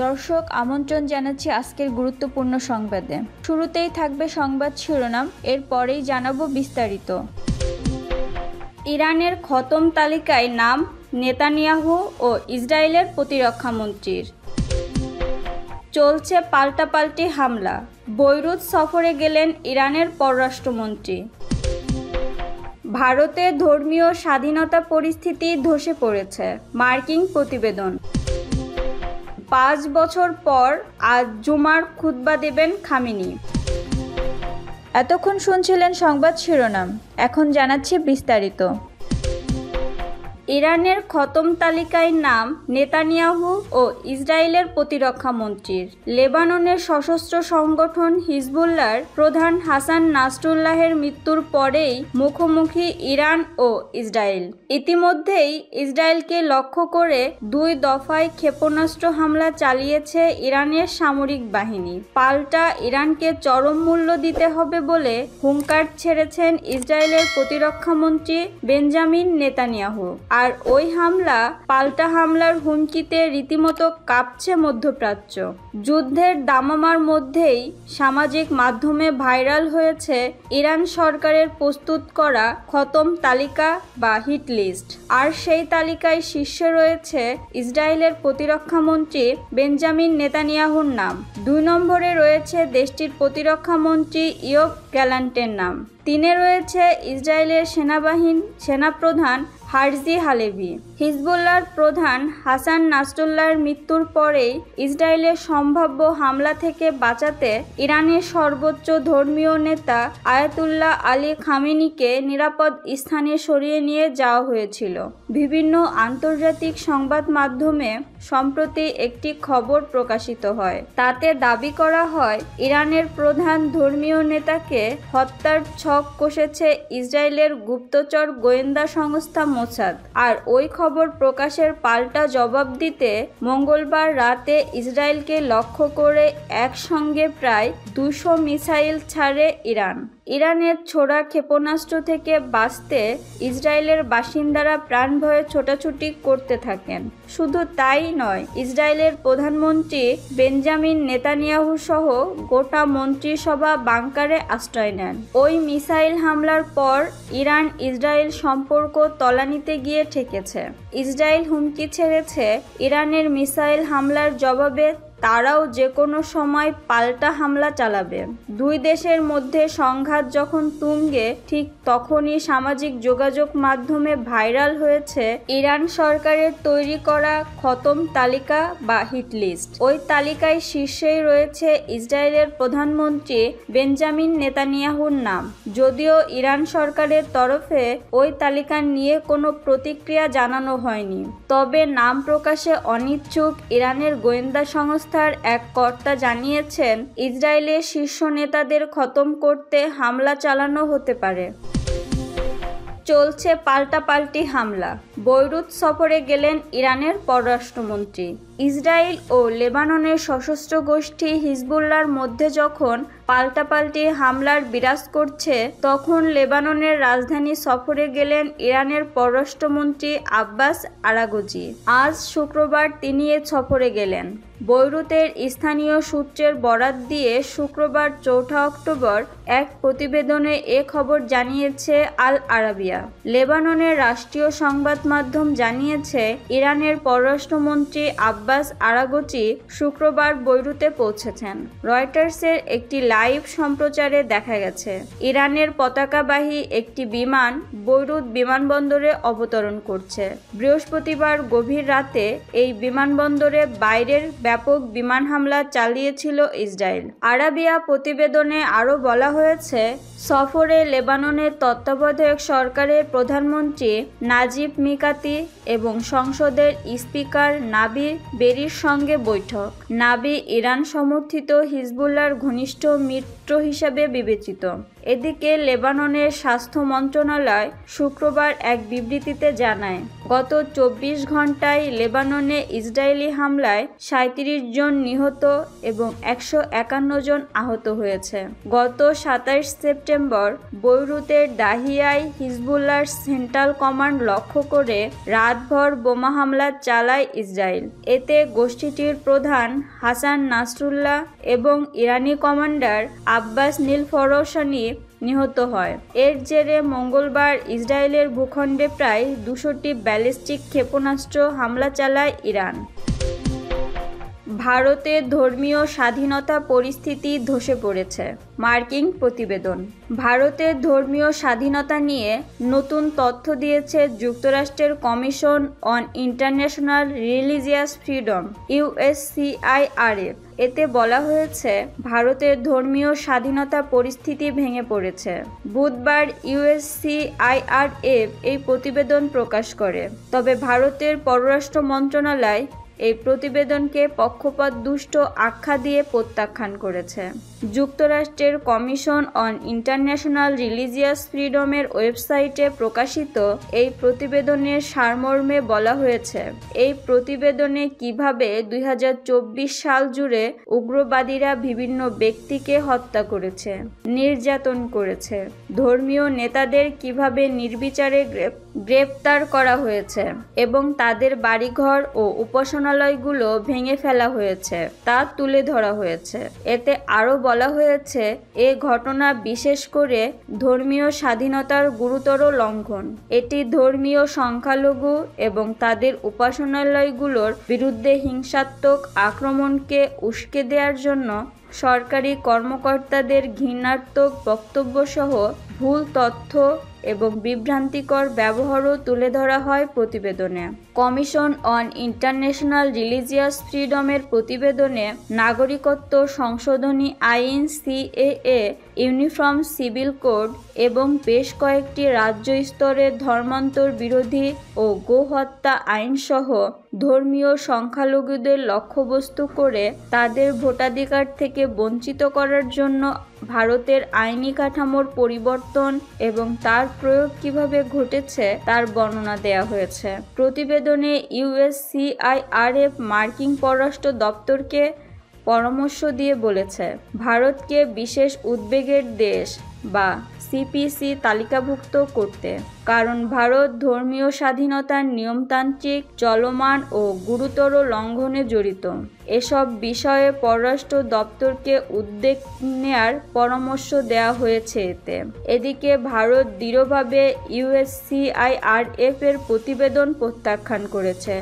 দর্শক আমন্ত্রণ জানাচ্ছি আজকের গুরুত্বপূর্ণ সংবাদে। শুরুতেই থাকবে সংবাদ শিরোনাম, এরপরেই জানাবো বিস্তারিত। ইরানের খতম তালিকায় নাম নেতানিয়াহু ও ইসরায়েলের প্রতিরক্ষা মন্ত্রীর। চলছে পাল্টাপাল্টি হামলা, বৈরুত সফরে গেলেন ইরানের পররাষ্ট্রমন্ত্রী। ভারতে ধর্মীয় স্বাধীনতা পরিস্থিতি ধসে পড়েছে, মার্কিন প্রতিবেদন। 5 বছর পর আজ জুমার খুতবা দেবেন খামেনি। এতক্ষণ শুনছিলেন সংবাদ শিরোনাম, এখন জানাচ্ছি বিস্তারিত। ইরানের খতম তালিকায় নাম নেতানিয়াহু ও ইসরায়েলের প্রতিরক্ষা মন্ত্রীর। লেবাননের সশস্ত্র সংগঠন হিজবুল্লাহর প্রধান হাসান নাসরুল্লাহের মৃত্যুর পরেই মুখোমুখি ইরান ও ইসরায়েল। ইতিমধ্যেই ইসরায়েলকে লক্ষ্য করে 2 দফায় ক্ষেপণাস্ত্র হামলা চালিয়েছে ইরানের সামরিক বাহিনী। পাল্টা ইরানকে চরম মূল্য দিতে হবে বলে হুঙ্কার ছেড়েছেন ইসরায়েলের প্রতিরক্ষা মন্ত্রী বেঞ্জামিন নেতানিয়াহু। আর ওই হামলা পাল্টা হামলার হুমকিতে রীতিমতো কাঁপছে মধ্যপ্রাচ্য। যুদ্ধের দামামার মধ্যেই সামাজিক মাধ্যমে ভাইরাল হয়েছে ইরান সরকারের প্রস্তুত করা খতম তালিকা বা হিট লিস্ট। আর সেই তালিকায় শীর্ষে রয়েছে ইসরায়েলের প্রতিরক্ষা মন্ত্রী বেঞ্জামিন নেতানিয়াহুর নাম। 2 নম্বরে রয়েছে দেশটির প্রতিরক্ষা মন্ত্রী ইয়োভ গ্যালান্টের নাম। 3-এ রয়েছে ইসরায়েলের সেনাপ্রধান হারজি হালেভি। হিজবুল্লাহর প্রধান হাসান নাসরুল্লাহর মৃত্যুর পরেই ইসরায়েলের সম্ভাব্য হামলা থেকে বাঁচাতে ইরানের সর্বোচ্চ ধর্মীয় নেতা আয়াতুল্লাহ আলী খামেনিকে নিরাপদ স্থানে সরিয়ে নিয়ে যাওয়া হয়েছিল। বিভিন্ন আন্তর্জাতিক সংবাদ মাধ্যমে সম্প্রতি একটি খবর প্রকাশিত হয়। তাতে দাবি করা হয় ইরানের প্রধান ধর্মীয় নেতাকে হত্যার ছক কষেছে ইসরায়েলের গুপ্তচর গোয়েন্দা সংস্থা মোসাদ। আর ওই খবর প্রকাশের পাল্টা জবাব দিতে মঙ্গলবার রাতে ইসরায়েলকে লক্ষ্য করে একসঙ্গে প্রায় 200 মিসাইল ছাড়ে ইরান। ইরানের ছোড়া ক্ষেপণাস্ত্র থেকে বাঁচতে ইসরায়েলের বাসিন্দারা প্রাণ ভয়ে ছোটাছুটি করতে থাকেন। শুধু তাই নয়, ইসরায়েলের প্রধানমন্ত্রী বেঞ্জামিন নেতানিয়াহু সহ গোটা মন্ত্রিসভা বাংকারে আশ্রয় নেন। ওই মিসাইল হামলার পর ইরান ইসরায়েল সম্পর্ক তলানিতে গিয়ে ঠেকেছে। ইসরায়েল হুমকি ছেড়েছে ইরানের মিসাইল হামলার জবাবে তারাও যে কোনো সময় পাল্টা হামলা চালাবে। 2 দেশের মধ্যে সংঘাত যখন তুঙ্গে, ঠিক তখনই সামাজিক যোগাযোগ মাধ্যমে ভাইরাল হয়েছে ইরান সরকারের তৈরি করা খতম তালিকা বা হিট লিস্ট। ওই তালিকায় শীর্ষেই রয়েছে ইসরায়েলের প্রধানমন্ত্রী বেঞ্জামিন নেতানিয়াহুর নাম। যদিও ইরান সরকারের তরফে ওই তালিকা নিয়ে কোনো প্রতিক্রিয়া জানানো হয়নি, তবে নাম প্রকাশে অনিচ্ছুক ইরানের গোয়েন্দা সংস্থা এক কর্তা জানিয়েছেন ইসরায়েলের শীর্ষ নেতাদের খতম করতে হামলা চালানো হতে পারে। চলছে পাল্টাপাল্টি হামলা, বৈরুত সফরে গেলেন ইরানের পররাষ্ট্রমন্ত্রী। ইসরায়েল ও লেবাননের সশস্ত্র গোষ্ঠী হিজবুল্লাহর মধ্যে যখন পাল্টাপাল্টি হামলার বিরাজ করছে, তখন লেবাননের রাজধানী সফরে গেলেন ইরানের পররাষ্ট্রমন্ত্রী আব্বাস আরাগচি। আজ শুক্রবার তিনি এ সফরে গেলেন। বৈরুতের স্থানীয় সূত্রের বরাত দিয়ে শুক্রবার 4 অক্টোবর এক প্রতিবেদনে এ খবর জানিয়েছে আল আরাবিয়া। লেবাননের রাষ্ট্রীয় সংবাদ মাধ্যম জানিয়েছে ইরানের পররাষ্ট্রমন্ত্রী আব্বাস আরাগচি শুক্রবার বৈরুতে পৌঁছেছেন। রয়টার্সের একটি লাইভ সম্প্রচারে দেখা গেছে ইরানের পতাকাবাহী একটি বিমান বৈরুত বিমানবন্দরে অবতরণ করছে। বৃহস্পতিবার গভীর রাতে এই বিমানবন্দরে বাইরের ব্যাপক বিমান হামলা চালিয়েছিল ইসরায়েল। আরাবিয়া প্রতিবেদনে আরও বলা হয়েছে, সফরে লেবাননের তত্ত্বাবধায়ক সরকারের প্রধানমন্ত্রী নাজিব মিকাতি এবং সংসদের স্পিকার নাবি বেরির সঙ্গে বৈঠক। নাবি ইরান সমর্থিত হিজবুল্লাহর ঘনিষ্ঠ মিত্র হিসেবে বিবেচিত। এদিকে লেবাননের স্বাস্থ্য মন্ত্রণালয় শুক্রবার এক বিবৃতিতে জানায় গত 24 ঘন্টায় লেবাননে ইসরায়েলি হামলায় 37 জন নিহত এবং 151 জন আহত হয়েছে। গত 27 সেপ্টেম্বর বৈরুতের দাহিয়ায় হিজবুল্লাহর সেন্ট্রাল কমান্ড লক্ষ্য করে রাতভর বোমা হামলা চালায় ইসরায়েল। এতে গোষ্ঠীটির প্রধান হাসান নাসরুল্লাহ এবং ইরানি কমান্ডার আব্বাস নীলফরসানি নিহত হয়। এর জেরে মঙ্গলবার ইসরায়েলের ভূখণ্ডে প্রায় 200টি ব্যালিস্টিক ক্ষেপণাস্ত্র হামলা চালায় ইরান। ভারতের ধর্মীয় স্বাধীনতা পরিস্থিতি ধসে পড়েছে। মার্কিন প্রতিবেদন। ভারতের ধর্মীয় স্বাধীনতা নিয়ে নতুন তথ্য দিয়েছে যুক্তরাষ্ট্রের commission on international religious freedom USCIRF। এতে বলা হয়েছে ভারতের ধর্মীয় স্বাধীনতা পরিস্থিতি ভেঙে পড়েছে। বুধবার USCIRF এই প্রতিবেদন প্রকাশ করে। তবে ভারতের পররাষ্ট্র মন্ত্রণালয় এই প্রতিবেদনকে পক্ষপাতদুষ্ট আখ্যা দিয়ে প্রত্যাখ্যান করেছে। যুক্তরাষ্ট্রের কমিশন অন ইন্টারন্যাশনাল রিলিজিয়াস ফ্রিডমের ওয়েবসাইটে প্রকাশিত এই প্রতিবেদনের সারমর্মে বলা হয়েছে, এই প্রতিবেদনে কিভাবে 2024 সাল জুড়ে উগ্রবাদীরা বিভিন্ন ব্যক্তিকে হত্যা করেছে, নির্যাতন করেছে, ধর্মীয় নেতাদের কিভাবে নির্বিচারে গ্রেপ্তার করা হয়েছে এবং তাদের বাড়িঘর ও উপাসনালয়গুলো ভেঙে ফেলা হয়েছে তা তুলে ধরা হয়েছে। এতে আরও বলা হয়েছে, এ ঘটনা বিশেষ করে ধর্মীয় স্বাধীনতার গুরুতর লঙ্ঘন। এটি ধর্মীয় সংখ্যালঘু এবং তাদের উপাসনালয়গুলোর বিরুদ্ধে হিংসাত্মক আক্রমণকে উস্কে দেওয়ার জন্য সরকারি কর্মকর্তাদের ঘৃণাত্মক বক্তব্যসহ ভুল তথ্য এবং বিভ্রান্তিকর ব্যবহারও তুলে ধরা হয় প্রতিবেদনে। কমিশন অন ইন্টারন্যাশনাল রিলিজিয়াস ফ্রিডমের প্রতিবেদনে নাগরিকত্ব সংশোধনী আইন CAA, ইউনিফর্ম সিভিল কোড এবং বেশ কয়েকটি রাজ্য স্তরের ধর্মান্তর বিরোধী ও গোহত্যা আইনসহ ধর্মীয় সংখ্যালঘুদের লক্ষ্যবস্তু করে তাদের ভোটাধিকার থেকে বঞ্চিত করার জন্য ভারতের আইনি কাঠামোর পরিবর্তন এবং তার প্রয়োগ কিভাবে ঘটেছে তার বর্ণনা দেওয়া হয়েছে। প্রতিবেদনে USCIRF মার্কিন পররাষ্ট্র দপ্তরকে পরামর্শ দিয়ে বলেছে, ভারতকে বিশেষ উদ্বেগের দেশ বা CPC তালিকাভুক্ত করতে, কারণ ভারত ধর্মীয় স্বাধীনতার নিয়মতান্ত্রিক, চলমান ও গুরুতর লঙ্ঘনে জড়িত। এসব বিষয়ে পররাষ্ট্র দপ্তরকে উদ্যোগ নেয়ার পরামর্শ দেওয়া হয়েছে এতে। এদিকে ভারত দৃঢ়ভাবে USCIRF এর প্রতিবেদন প্রত্যাখ্যান করেছে।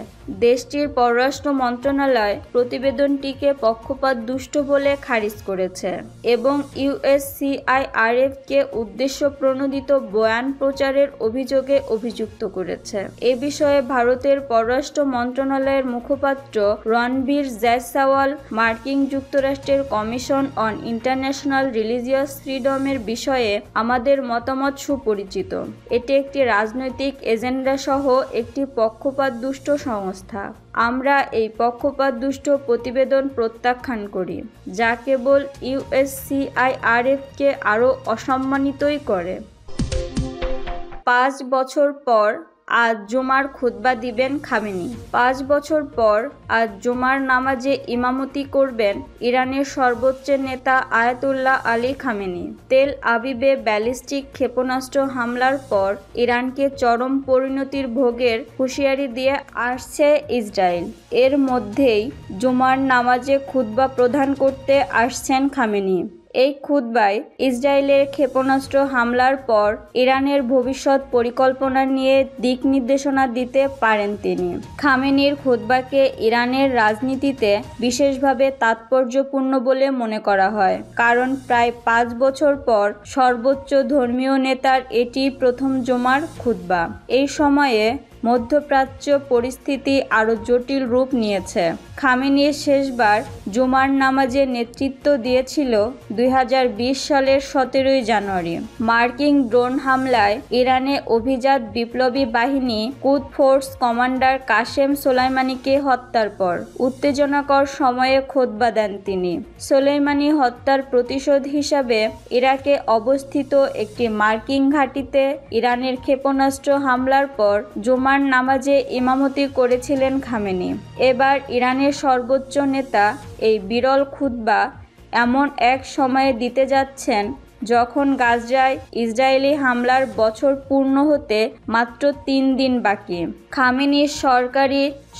দেশটির পররাষ্ট্র মন্ত্রণালয় প্রতিবেদনটিকে পক্ষপাতদুষ্ট বলে খারিজ করেছে এবং USCIRF-কে উদ্দেশ্যপ্রণোদিত বয়ান প্রচারের অভিযোগে অভিযুক্ত করেছে। এ বিষয়ে ভারতের পররাষ্ট্র মন্ত্রণালয়ের মুখপাত্র রণবীর জয়সওয়াল মার্কিন যুক্তরাষ্ট্রের কমিশন অন ইন্টারন্যাশনাল রিলিজিয়াস ফ্রিডমের বিষয়ে আমাদের মতামত সুপরিচিত। এটি একটি রাজনৈতিক এজেন্ডা সহ একটি পক্ষপাতদুষ্ট সংস্থা। আমরা এই পক্ষপাতদুষ্ট প্রতিবেদন প্রত্যাখ্যান করি, যা কেবল USCIRF-কে আরও অসম্মানিতই করে। 5 বছর পর আজ জুমার খুতবা দিবেন খামেনি। 5 বছর পর আজ জুমার নামাজে ইমামতি করবেন ইরানের সর্বোচ্চ নেতা আয়াতুল্লাহ আলী খামেনি। তেল আবিবে ব্যালিস্টিক ক্ষেপণাস্ত্র হামলার পর ইরানকে চরম পরিণতির ভোগের হুঁশিয়ারি দিয়ে আসছে ইসরায়েল। এর মধ্যেই জুমার নামাজে খুতবা প্রদান করতে আসছেন খামেনি। এই খুতবায় ইসরায়েলের ক্ষেপণাস্ত্র হামলার পর ইরানের ভবিষ্যৎ পরিকল্পনা নিয়ে দিক নির্দেশনা দিতে পারেন তিনি। খামেনির খুতবাকে ইরানের রাজনীতিতে বিশেষভাবে তাৎপর্যপূর্ণ বলে মনে করা হয়, কারণ প্রায় 5 বছর পর সর্বোচ্চ ধর্মীয় নেতার এটি প্রথম জুমার খুতবা। এই সময়ে মধ্যপ্রাচ্য পরিস্থিতি আরও জটিল রূপ নিয়েছে। খামেনি শেষবার জুমার নামাজে নেতৃত্ব দিয়েছিল 2020 সালের 17 জানুয়ারি। মার্কিন ড্রোন হামলায় ইরানে অভিজাত বিপ্লবী বাহিনী কুদ ফোর্স কমান্ডার কাসেম সোলাইমানিকে হত্যার পর উত্তেজনাকর সময়ে খুতবা দেন তিনি। সোলাইমানি হত্যার প্রতিশোধ হিসাবে ইরাকে অবস্থিত একটি মার্কিন ঘাঁটিতে ইরানের ক্ষেপণাস্ত্র হামলার পর জুমার জুমার নামাজে ইমামতি করেছিলেন খামেনি। এবার ইরানের সর্বোচ্চ নেতা এই বিরল খুতবা এমন এক সময়ে দিতে যাচ্ছেন যখন গাজায় ইসরায়েলি হামলার বছর পূর্ণ হতে মাত্র 3 দিন বাকি। খামেনির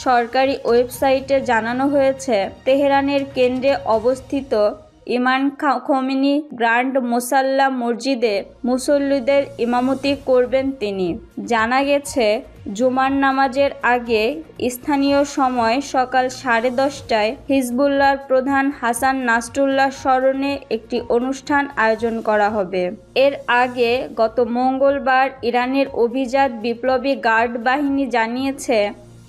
সরকারি ওয়েবসাইটে জানানো হয়েছে, তেহরানের কেন্দ্রে অবস্থিত ইমাম খোমেনি গ্র্যান্ড মোসাল্লা মসজিদে মুসল্লিদের ইমামতি করবেন তিনি। জানা গেছে, জুমার নামাজের আগে স্থানীয় সময় সকাল 10:30টায় হিজবুল্লাহর প্রধান হাসান নাসরুল্লাহর স্মরণে একটি অনুষ্ঠান আয়োজন করা হবে। এর আগে গত মঙ্গলবার ইরানের অভিজাত বিপ্লবী গার্ড বাহিনী জানিয়েছে,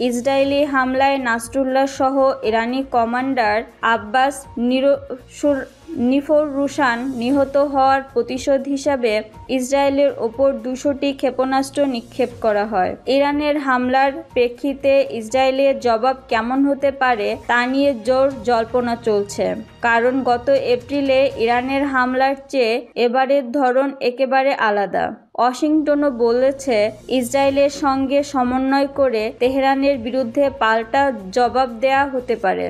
ইসরায়েলি হামলায় নাসরুল্লাহ সহ ইরানি কমান্ডার আব্বাস নিফরুসান নিহত হওয়ার প্রতিশোধ হিসাবে ইসরায়েলের ওপর 200টি ক্ষেপণাস্ত্র নিক্ষেপ করা হয়। ইরানের হামলার প্রেক্ষিতে ইসরায়েলের জবাব কেমন হতে পারে তা নিয়ে জোর জল্পনা চলছে, কারণ গত এপ্রিলে ইরানের হামলার চেয়ে এবারের ধরন একেবারে আলাদা। ওয়াশিংটনও বলেছে, ইসরায়েলের সঙ্গে সমন্বয় করে তেহরানের বিরুদ্ধে পাল্টা জবাব দেয়া হতে পারে।